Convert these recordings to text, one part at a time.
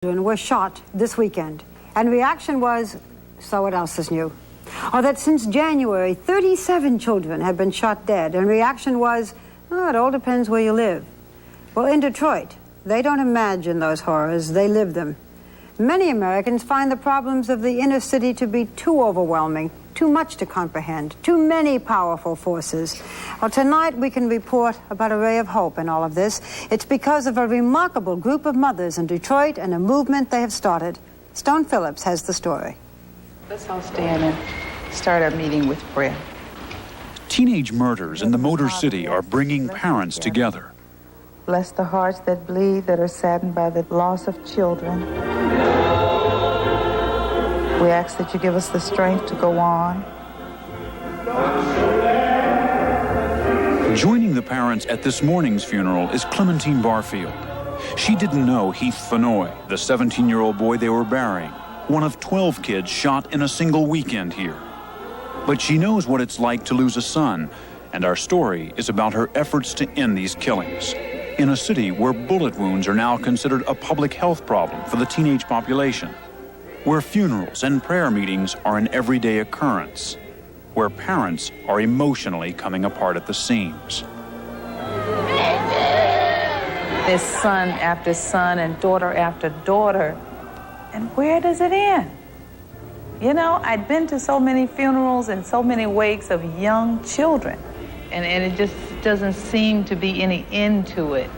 were shot this weekend, and reaction was, so what else is new? Or that since January, 37 children have been shot dead, and reaction was, oh, it all depends where you live. Well, in Detroit, they don't imagine those horrors, they live them. Many Americans find the problems of the inner city to be too overwhelming, too much to comprehend, too many powerful forces. Well, tonight we can report about a ray of hope in all of this. It's because of a remarkable group of mothers in Detroit and a movement they have started. Stone Phillips has the story. Let's all stand and start our meeting with prayer. Teenage murders in the Motor City are bringing parents together. Bless the hearts that bleed, that are saddened by the loss of children. We ask that you give us the strength to go on. Joining the parents at this morning's funeral is Clementine Barfield. She didn't know Heath Fenoy, the 17-year-old boy they were burying, one of 12 kids shot in a single weekend here. But she knows what it's like to lose a son, and our story is about her efforts to end these killings in a city where bullet wounds are now considered a public health problem for the teenage population, where funerals and prayer meetings are an everyday occurrence, where parents are emotionally coming apart at the seams. There's son after son and daughter after daughter. And where does it end? You know, I'd been to so many funerals and so many wakes of young children, and it just doesn't seem to be any end to it.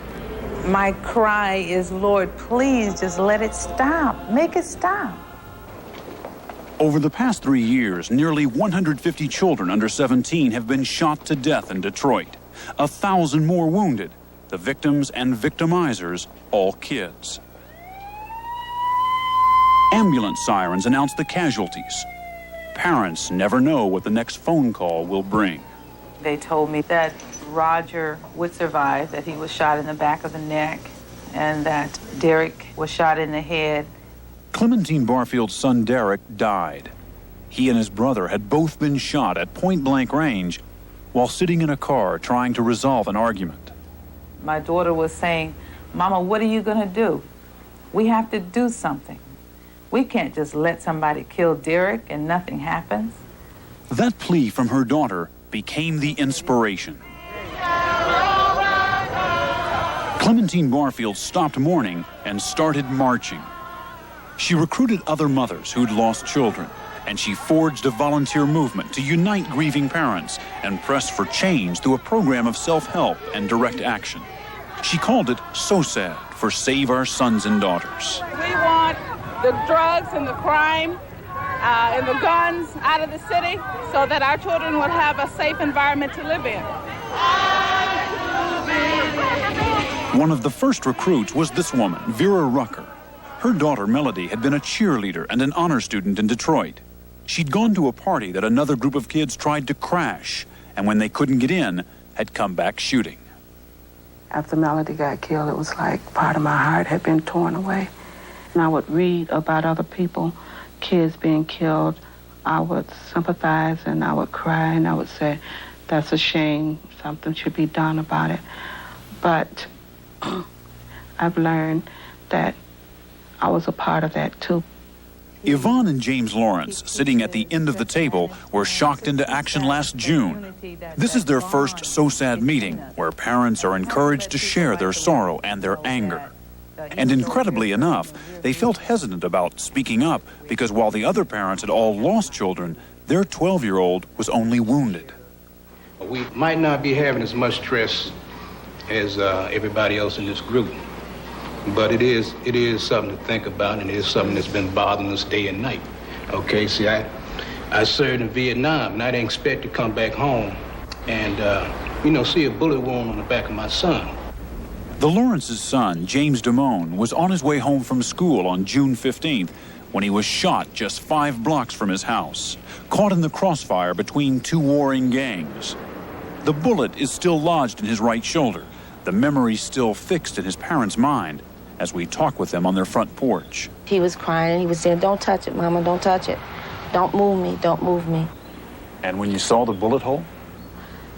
My cry is, Lord, please just let it stop. Make it stop. Over the past 3 years, nearly 150 children under 17 have been shot to death in Detroit. 1,000 more wounded. The victims and victimizers, all kids. Ambulance sirens announce the casualties. Parents never know what the next phone call will bring. They told me that Roger would survive, that he was shot in the back of the neck, and that Derek was shot in the head. Clementine Barfield's son Derek died. He and his brother had both been shot at point-blank range while sitting in a car trying to resolve an argument. My daughter was saying, Mama, what are you going to do? We have to do something. We can't just let somebody kill Derek and nothing happens. That plea from her daughter became the inspiration. Clementine Barfield stopped mourning and started marching. She recruited other mothers who'd lost children, and she forged a volunteer movement to unite grieving parents and press for change through a program of self-help and direct action. She called it So Sad for Save Our Sons and Daughters. We want the drugs and the crime and the guns out of the city so that our children would have a safe environment to live in. One of the first recruits was this woman, Vera Rucker. Her daughter, Melody, had been a cheerleader and an honor student in Detroit. She'd gone to a party that another group of kids tried to crash, and when they couldn't get in, had come back shooting. After Melody got killed, it was like part of my heart had been torn away. And I would read about other people, kids being killed. I would sympathize and I would cry and I would say, that's a shame, something should be done about it. But I've learned that I was a part of that too. Yvonne and James Lawrence, sitting at the end of the table, were shocked into action last June. This is their first So Sad meeting, where parents are encouraged to share their sorrow and their anger. And incredibly enough, they felt hesitant about speaking up because while the other parents had all lost children, their 12-year-old was only wounded. We might not be having as much stress as everybody else in this group. But it is something to think about, and it is something that's been bothering us day and night. Okay, see, I served in Vietnam, and I didn't expect to come back home and, see a bullet wound on the back of my son. The Lawrence's son, James Damone, was on his way home from school on June 15th when he was shot just 5 blocks from his house, caught in the crossfire between 2 warring gangs. The bullet is still lodged in his right shoulder, the memory still fixed in his parents' mind, as we talk with them on their front porch. He was crying and he was saying, don't touch it, Mama, don't touch it. Don't move me, don't move me. And when you saw the bullet hole?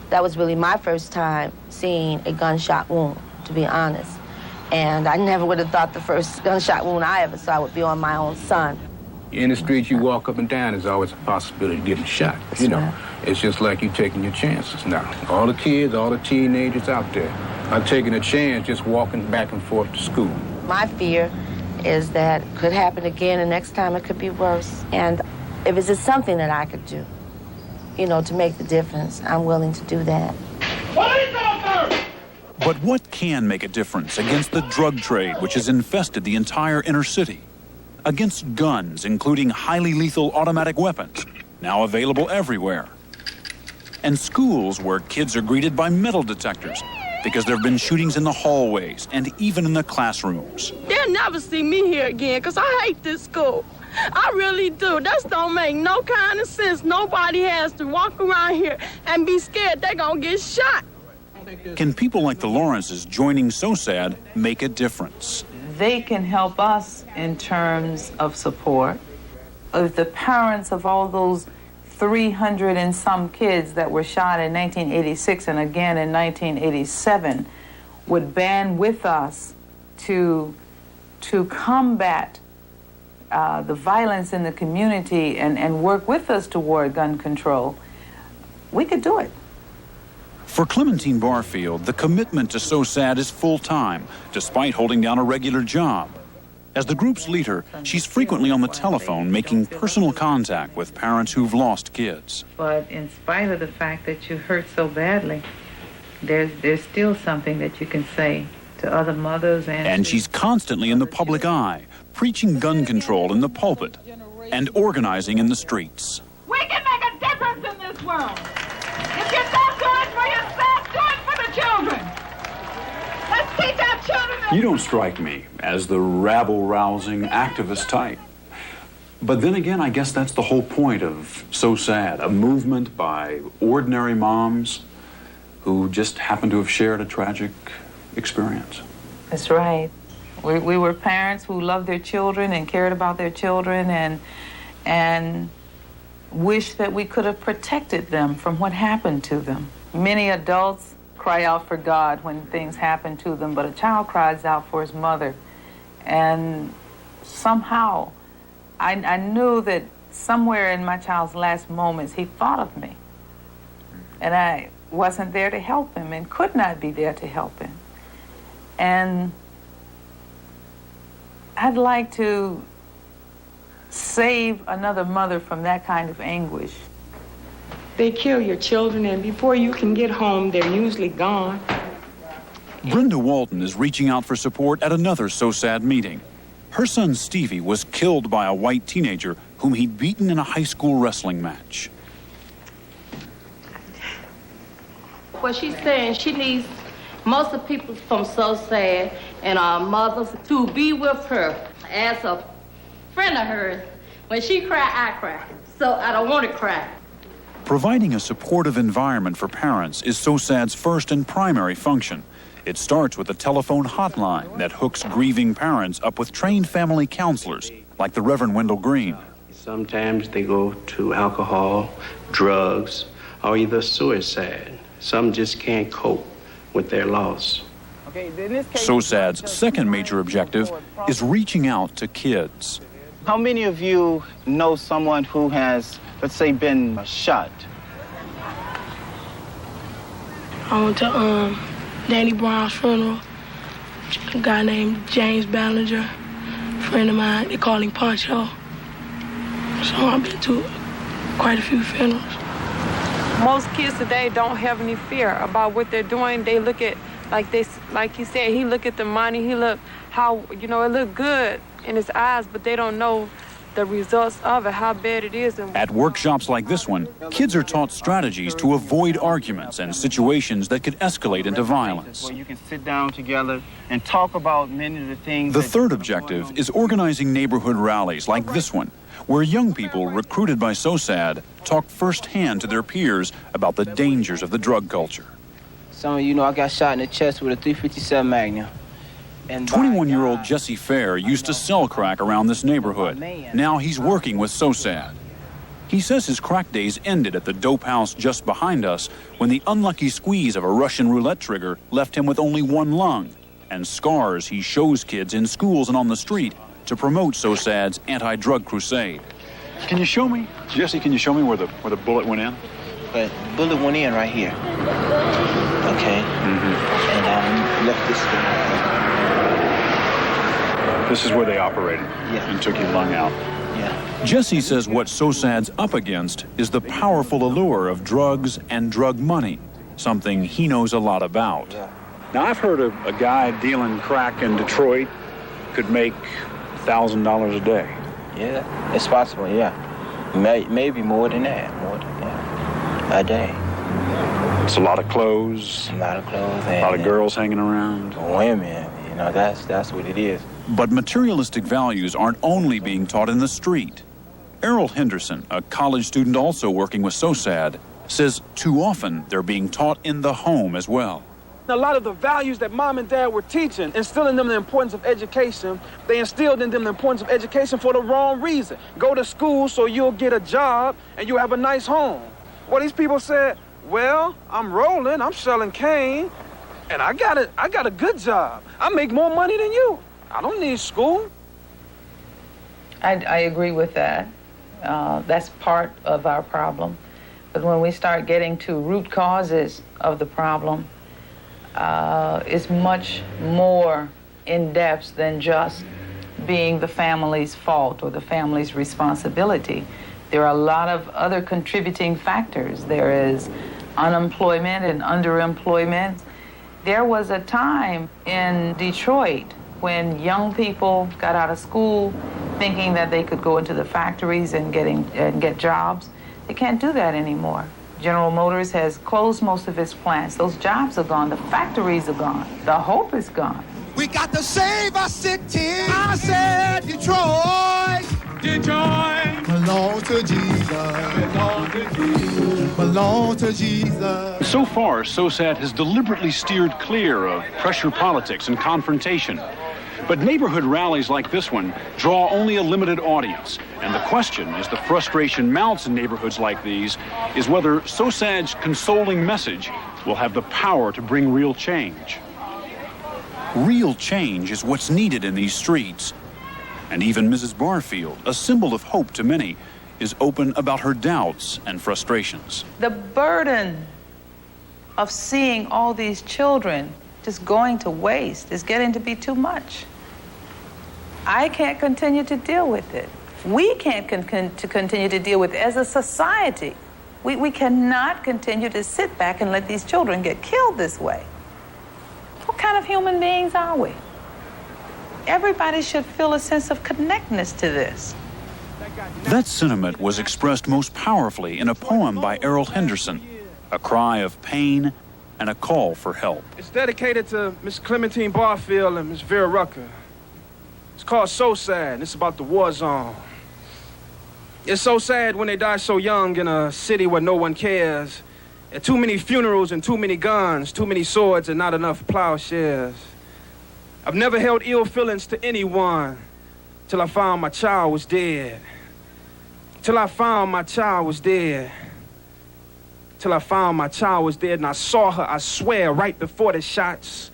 That was really my first time seeing a gunshot wound, to be honest. And I never would have thought the first gunshot wound I ever saw would be on my own son. In the street you walk up and down, there's always a possibility of getting shot. You know, it's just like you taking your chances now. All the kids, all the teenagers out there are taking a chance just walking back and forth to school. My fear is that it could happen again, and next time it could be worse. And if it's just something that I could do, you know, to make the difference, I'm willing to do that. But what can make a difference against the drug trade, which has infested the entire inner city? Against guns, including highly lethal automatic weapons, now available everywhere. And schools where kids are greeted by metal detectors because there have been shootings in the hallways and even in the classrooms. They'll never see me here again because I hate this school. I really do. That don't make no kind of sense. Nobody has to walk around here and be scared they're going to get shot. Can people like the Lawrences joining SOSAD make a difference? They can help us in terms of support. If the parents of all those 300 and some kids that were shot in 1986 and again in 1987 would band with us to combat the violence in the community and work with us toward gun control, we could do it. For Clementine Barfield, the commitment to SOSAD is full-time, despite holding down a regular job. As the group's leader, she's frequently on the telephone making personal contact with parents who've lost kids. But in spite of the fact that you hurt so badly, there's still something that you can say to other mothers and she's constantly in the public eye, preaching gun control in the pulpit and organizing in the streets. We can make a difference in this world. If you don't do it for yourself, do it for the children. Let's teach our children. You don't strike me as the rabble-rousing activist type. But then again, I guess that's the whole point of SOSAD, a movement by ordinary moms who just happen to have shared a tragic experience. That's right. We were parents who loved their children and cared about their children and wished that we could have protected them from what happened to them. Many adults cry out for God when things happen to them, but a child cries out for his mother. And somehow, I knew that somewhere in my child's last moments, he thought of me. And I wasn't there to help him and could not be there to help him. And I'd like to save another mother from that kind of anguish. They kill your children, and before you can get home, they're usually gone. Brenda Walton is reaching out for support at another SOSAD meeting. Her son Stevie was killed by a white teenager whom he'd beaten in a high school wrestling match. What she's saying, she needs most of the people from SOSAD and our mothers to be with her as a friend of hers. When she cry, I cry. So I don't want to cry. Providing a supportive environment for parents is SOSAD's first and primary function. It starts with a telephone hotline that hooks grieving parents up with trained family counselors, like the Reverend Wendell Green. Sometimes they go to alcohol, drugs, or either suicide. Some just can't cope with their loss. SOSAD's second major objective is reaching out to kids. How many of you know someone who has, let's say, been shot? I went to Danny Brown's funeral. A guy named James Ballinger, a friend of mine, they call him Poncho. So I've been to quite a few funerals. Most kids today don't have any fear about what they're doing. They look at, like he said, he look at the money, he look how, it look good in his eyes, but they don't know the results of it, how bad it is. At workshops like this one, kids are taught strategies to avoid arguments and situations that could escalate into violence. Where you can sit down together and talk about many of the things. The third objective is organizing neighborhood rallies like this one, where young people recruited by SOSAD talk firsthand to their peers about the dangers of the drug culture. Some of you know I got shot in the chest with a .357 Magnum. 21-year-old Jesse Fair used to sell crack around this neighborhood. Now he's working with SOSAD. He says his crack days ended at the dope house just behind us when the unlucky squeeze of a Russian roulette trigger left him with only one lung and scars he shows kids in schools and on the street to promote SOSAD's anti-drug crusade. Can you show me, Jesse, can you show me where the bullet went in? But the bullet went in right here. Okay. And left this thing. This is where they operated and took your lung out. Yeah. Jesse says what SOSAD's up against is the powerful allure of drugs and drug money, something he knows a lot about. Now, I've heard of a guy dealing crack in Detroit could make $1,000 a day. Yeah, it's possible, yeah. Maybe more than that, a day. It's a lot of clothes. A lot of clothes. A lot of girls hanging around. Women, you know, that's what it is. But materialistic values aren't only being taught in the street. Errol Henderson, a college student also working with SOSAD, says too often they're being taught in the home as well. A lot of the values that mom and dad were teaching, instilling in them the importance of education, they instilled in them the importance of education for the wrong reason. Go to school so you'll get a job and you'll have a nice home. Well, these people said, well, I'm rolling, I'm selling cane, and I got a good job. I make more money than you. I don't need school. I agree with that. That's part of our problem. But when we start getting to root causes of the problem, it's much more in depth than just being the family's fault or the family's responsibility. There are a lot of other contributing factors. There is unemployment and underemployment. There was a time in Detroit when young people got out of school thinking that they could go into the factories and get jobs. They can't do that anymore. General Motors has closed most of its plants. Those jobs are gone. The factories are gone. The hope is gone. We got to save our city. I said Detroit. Detroit. Belong to Jesus. Belong to Jesus. Belong to Jesus. So far, SOSAD has deliberately steered clear of pressure politics and confrontation. But neighborhood rallies like this one draw only a limited audience. And the question, as the frustration mounts in neighborhoods like these, is whether SOSAD's consoling message will have the power to bring real change. Real change is what's needed in these streets. And even Mrs. Barfield, a symbol of hope to many, is open about her doubts and frustrations. The burden of seeing all these children just going to waste is getting to be too much. I can't continue to deal with it. We can't continue to deal with it as a society. We cannot continue to sit back and let these children get killed this way. What kind of human beings are we? Everybody should feel a sense of connectedness to this. That sentiment was expressed most powerfully in a poem by Errol Henderson, a cry of pain and a call for help. It's dedicated to Miss Clementine Barfield and Miss Vera Rucker. It's called So Sad, and it's about the war zone. It's so sad when they die so young in a city where no one cares. There are too many funerals and too many guns, too many swords and not enough plowshares. I've never held ill feelings to anyone till I found my child was dead. Till I found my child was dead. Till I found my child was dead and I saw her, I swear, right before the shots.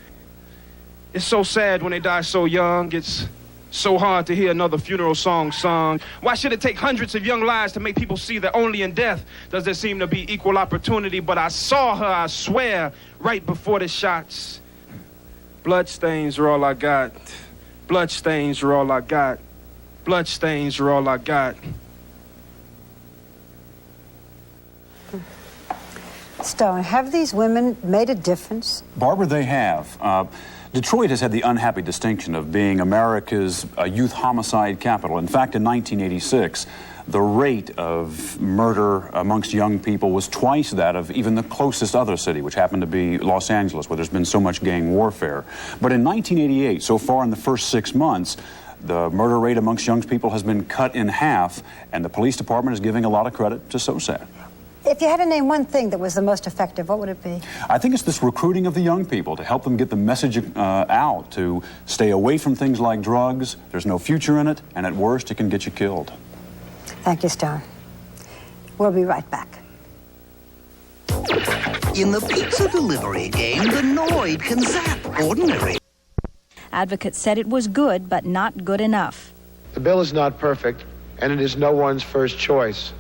It's so sad when they die so young. It's so hard to hear another funeral song sung. Why should it take hundreds of young lives to make people see that only in death does there seem to be equal opportunity? But I saw her, I swear, right before the shots. Bloodstains are all I got. Bloodstains are all I got. Bloodstains are all I got. Stone, have these women made a difference? Barbara, they have. Detroit has had the unhappy distinction of being America's youth homicide capital. In fact, in 1986, the rate of murder amongst young people was twice that of even the closest other city, which happened to be Los Angeles, where there's been so much gang warfare. But in 1988, so far in the first 6 months, the murder rate amongst young people has been cut in half, and the police department is giving a lot of credit to SOSAD. If you had to name one thing that was the most effective, what would it be? I think it's this recruiting of the young people to help them get the message out, to stay away from things like drugs. There's no future in it, and at worst, it can get you killed. Thank you, Stone. We'll be right back. In the pizza delivery game, the Noid can zap ordinary Advocates said it was good, but not good enough. The bill is not perfect, and it is no one's first choice.